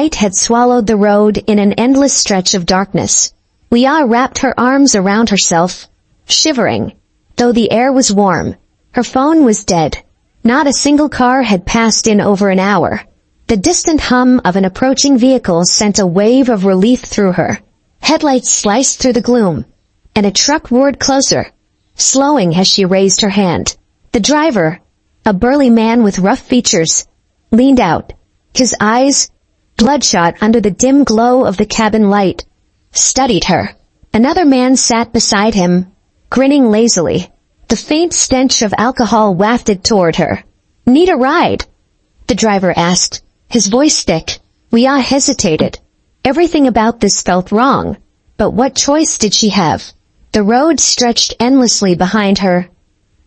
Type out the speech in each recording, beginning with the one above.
night had swallowed the road in an endless stretch of darkness. Leah wrapped her arms around herself, shivering. Though the air was warm, her phone was dead. Not a single car had passed in over an hour. The distant hum of an approaching vehicle sent a wave of relief through her. Headlights sliced through the gloom, and a truck roared closer, slowing as she raised her hand. The driver, a burly man with rough features, leaned out, his eyes, bloodshot under the dim glow of the cabin light, studied her. Another man sat beside him, grinning lazily. The faint stench of alcohol wafted toward her. "Need a ride?" the driver asked, his voice thick. Leah hesitated. Everything about this felt wrong, but what choice did she have? The road stretched endlessly behind her,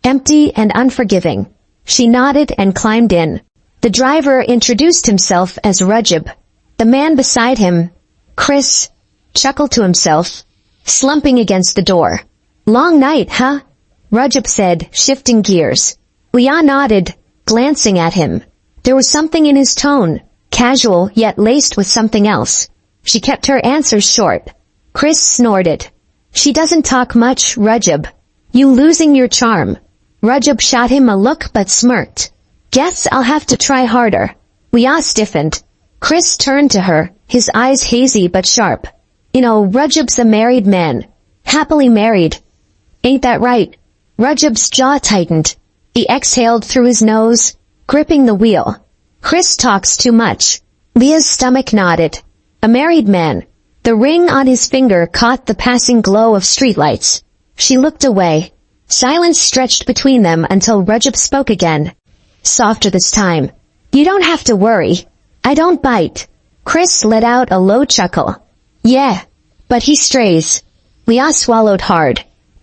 empty and unforgiving. She nodded and climbed in. The driver introduced himself as Rajab. The man beside him, Chris, chuckled to himself, slumping against the door. "Long night, huh?" Rajab said, shifting gears. Leah nodded, glancing at him. There was something in his tone, casual yet laced with something else. She kept her answers short. Chris snorted. "She doesn't talk much, Rajab. You losing your charm." Rajab shot him a look but smirked. "Guess I'll have to try harder." Leah stiffened. Chris turned to her, his eyes hazy but sharp. "You know, Rajab's a married man. Happily married. Ain't that right?" Rajab's jaw tightened. He exhaled through his nose, gripping the wheel. "Chris talks too much." Leah's stomach nodded. A married man. The ring on his finger caught the passing glow of streetlights. She looked away. Silence stretched between them until Rajab spoke again. Softer this time. "You don't have to worry. I don't bite." Chris let out a low chuckle. "Yeah, but he strays." Leah swallowed hard.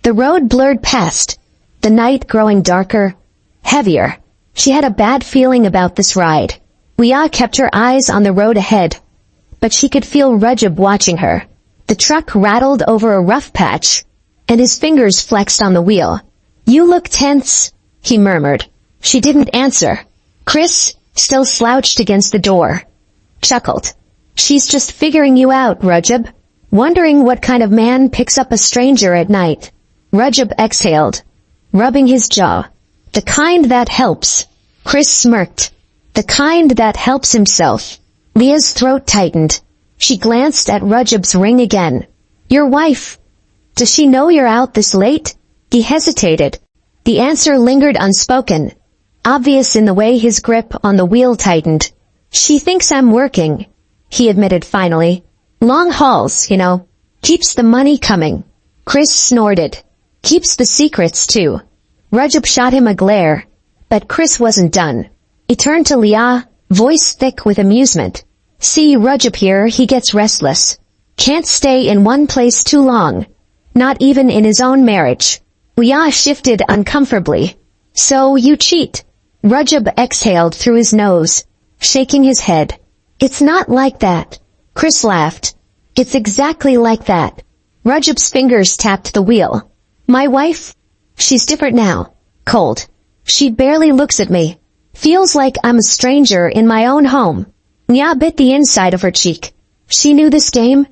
The road blurred past, the night growing darker, heavier. She had a bad feeling about this ride. Leah kept her eyes on the road ahead, but she could feel Rajab watching her. The truck rattled over a rough patch, and his fingers flexed on the wheel. "You look tense," he murmured. She didn't answer. Chris, still slouched against the door, chuckled. "She's just figuring you out, Rajab. Wondering what kind of man picks up a stranger at night." Rajab exhaled, rubbing his jaw. "The kind that helps." Chris smirked. "The kind that helps himself." Leah's throat tightened. She glanced at Rajab's ring again. "Your wife. Does she know you're out this late?" He hesitated. The answer lingered unspoken, obvious in the way his grip on the wheel tightened. "She thinks I'm working," he admitted finally. "Long hauls, you know. Keeps the money coming." Chris snorted. "Keeps the secrets, too." Rajab shot him a glare, but Chris wasn't done. He turned to Leah, voice thick with amusement. "See Rajab here, he gets restless. Can't stay in one place too long. Not even in his own marriage." Leah shifted uncomfortably. "So you cheat?" Rajab exhaled through his nose, shaking his head. "It's not like that." Chris laughed. "It's exactly like that." Rajab's fingers tapped the wheel. "My wife? She's different now. Cold. She barely looks at me. Feels like I'm a stranger in my own home." Leah bit the inside of her cheek. She knew this game,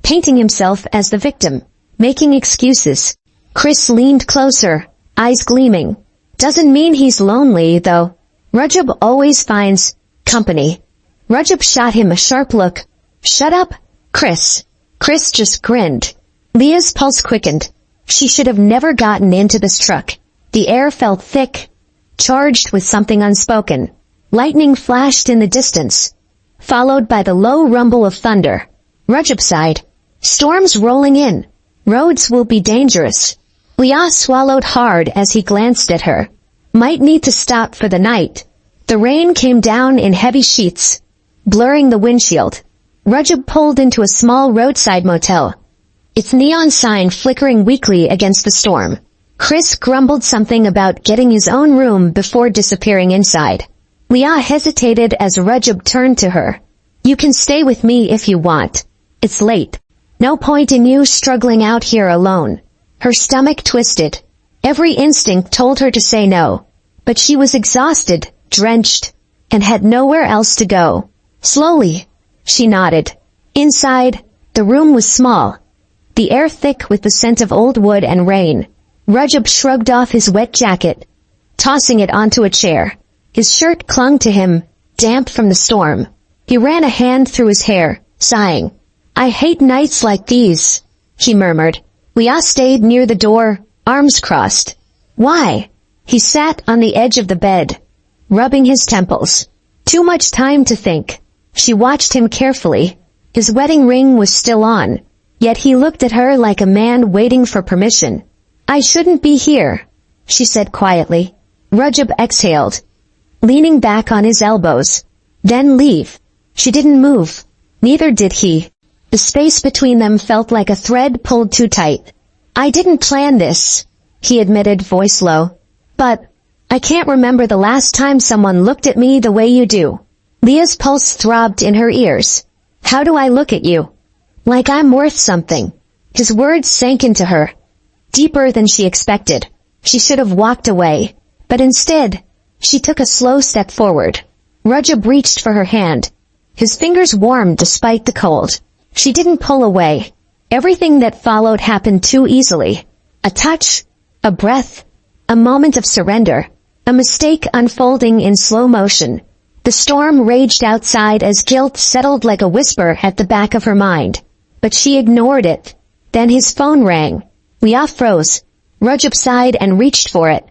painting himself as the victim, making excuses. Chris leaned closer, eyes gleaming. "Doesn't mean he's lonely, though. Rajab always finds company." Rajab shot him a sharp look. "Shut up, Chris." Chris just grinned. Leah's pulse quickened. She should have never gotten into this truck. The air felt thick, charged with something unspoken. Lightning flashed in the distance, followed by the low rumble of thunder. Rajab sighed. "Storm's rolling in. Roads will be dangerous." Leah swallowed hard as he glanced at her. Might need to stop for the night. The rain came down in heavy sheets, blurring the windshield. Rajab pulled into a small roadside motel, its neon sign flickering weakly against the storm. Chris grumbled something about getting his own room before disappearing inside. Leah hesitated as Rajab turned to her. "You can stay with me if you want. It's late. No point in you struggling out here alone." Her stomach twisted. Every instinct told her to say no, but she was exhausted, drenched, and had nowhere else to go. Slowly, She nodded. Inside, the room was small, the air thick with the scent of old wood and rain. Rajab shrugged off his wet jacket, tossing it onto a chair. His shirt clung to him, damp from the storm. He ran a hand through his hair, sighing. I hate nights like these, he murmured. Leah stayed near the door, arms crossed. Why? He sat on the edge of the bed, rubbing his temples. Too much time to think. She watched him carefully. His wedding ring was still on, yet he looked at her like a man waiting for permission. I shouldn't be here, she said quietly. Rajab exhaled, leaning back on his elbows. Then leave. She didn't move. Neither did he. The space between them felt like a thread pulled too tight. I didn't plan this, he admitted, voice low. But I can't remember the last time someone looked at me the way you do. Leah's pulse throbbed in her ears. How do I look at you? Like I'm worth something. His words sank into her, deeper than she expected. She should have walked away, but instead, she took a slow step forward. Rajab reached for her hand. His fingers warmed despite the cold. She didn't pull away. Everything that followed happened too easily. A touch, a breath, a moment of surrender, a mistake unfolding in slow motion. The storm raged outside as guilt settled like a whisper at the back of her mind. But she ignored it. Then his phone rang. Leah froze. Rajab sighed and reached for it,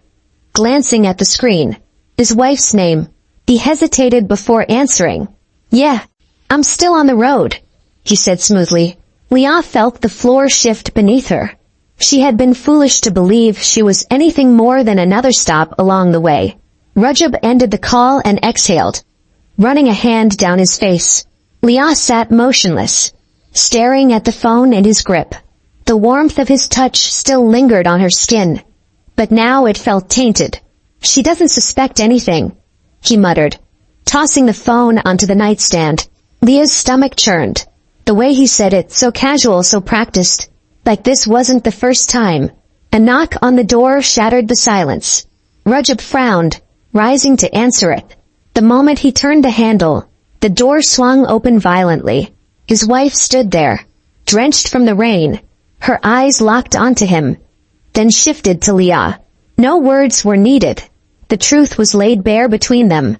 glancing at the screen. His wife's name. He hesitated before answering. Yeah, I'm still on the road, he said smoothly. Leah felt the floor shift beneath her. She had been foolish to believe she was anything more than another stop along the way. Rajab ended the call and exhaled, running a hand down his face. Leah sat motionless, staring at the phone in his grip. The warmth of his touch still lingered on her skin, but now it felt tainted. She doesn't suspect anything, he muttered, tossing the phone onto the nightstand. Leah's stomach churned. The way he said it, so casual, so practiced, like this wasn't the first time. A knock on the door shattered the silence. Rajab frowned, rising to answer it. The moment he turned the handle, the door swung open violently. His wife stood there, drenched from the rain, her eyes locked onto him, then shifted to Leah. No words were needed. The truth was laid bare between them,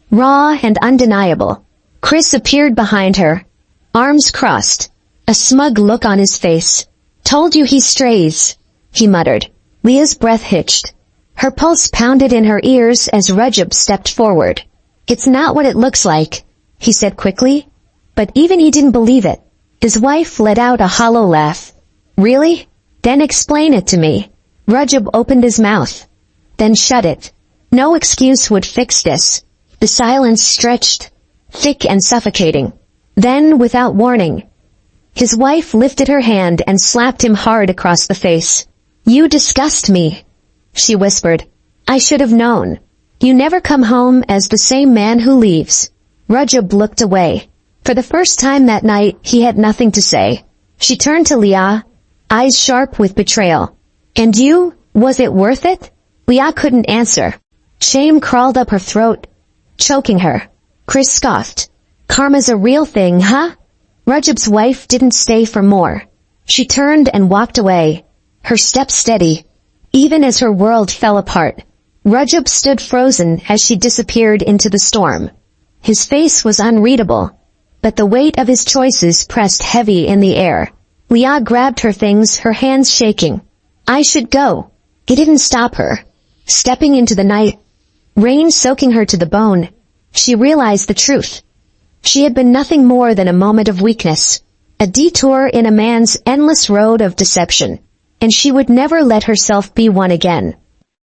raw and undeniable. Chris appeared behind her, arms crossed, a smug look on his face. Told you he strays, he muttered. Leah's breath hitched. Her pulse pounded in her ears as Rajab stepped forward. It's not what it looks like, he said quickly. But even he didn't believe it. His wife let out a hollow laugh. Really? Then explain it to me. Rajab opened his mouth, then shut it. No excuse would fix this. The silence stretched, thick and suffocating. Then, without warning, his wife lifted her hand and slapped him hard across the face. You disgust me, she whispered. I should have known. You never come home as the same man who leaves. Rajab looked away. For the first time that night, he had nothing to say. She turned to Leah, eyes sharp with betrayal. And you? Was it worth it? Leah couldn't answer. Shame crawled up her throat, choking her. Chris scoffed. Karma's a real thing, huh? Rajab's wife didn't stay for more. She turned and walked away, her step steady, even as her world fell apart. Rajab stood frozen as she disappeared into the storm. His face was unreadable, but the weight of his choices pressed heavy in the air. Leah grabbed her things, her hands shaking. I should go. He didn't stop her. Stepping into the night, rain soaking her to the bone, she realized the truth. She had been nothing more than a moment of weakness, a detour in a man's endless road of deception, and she would never let herself be one again.